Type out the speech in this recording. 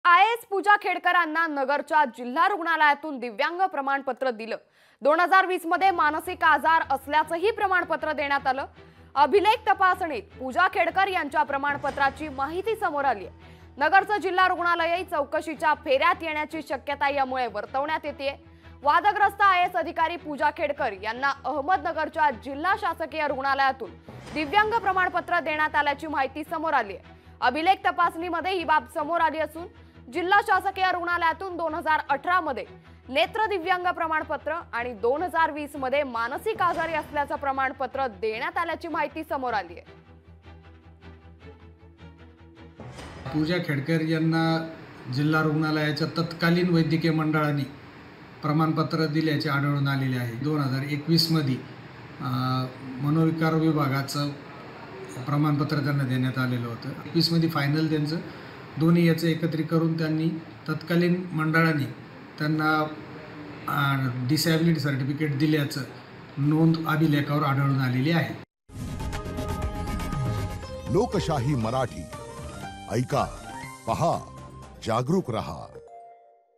IS पूजा खेडकरांना नगरच्या जिल्हा रुग्णालयातून दिव्यांग प्रमाणपत्र दिलं। 2020 मध्ये मानसिक आजार असल्याचंही प्रमाणपत्र देण्यात आलं। अभिलेख तपासणीत पूजा खेडकर यांच्या प्रमाणपत्राची माहिती समोर आली आहे। नगरचं जिल्हा रुग्णालय चौकशीच्या फेऱ्यात येण्याची शक्यता यामुळे वर्तवण्यात येते। वादग्रस्त आयएस अधिकारी पूजा खेडकर यांना अहमदनगरच्या जिल्हा शासकीय रुग्णालयातून दिव्यांग प्रमाणपत्र देण्यात आल्याची माहिती समोर आली आहे। अभिलेख तपासणीमध्ये ही बाब समोर आली असून जिल्हा शासकीय रुग्णालयातून 2018 मध्ये नेत्र दिव्यांग प्रमाणपत्र आणि 2020 मध्ये मानसिक आजारी असल्याचं प्रमाणपत्र देण्यात आल्याची माहिती समोर आली आहे। पूजा खेडकर यांना जिल्हा रुग्णालयाच्या तत्कालीन वैद्यकीय मंडळाने प्रमाणपत्र दिल्याचे आढळून आलेले आहे। 2021 मध्ये मनोविकार विभागाचं प्रमाणपत्र त्यांना देण्यात आलेलं होतं। 21 मध्ये फायनल त्यांचं दोन्ही याचं एकत्रित करून त्यांनी तत्कालीन मंडळाने त्यांना डिसॅबिलिटी सर्टिफिकेट दिल्याचं नोंद अभिलेखावर आढळून आलेली आहे। लोकशाही मराठी ऐका, पहा, जागरूक रहा।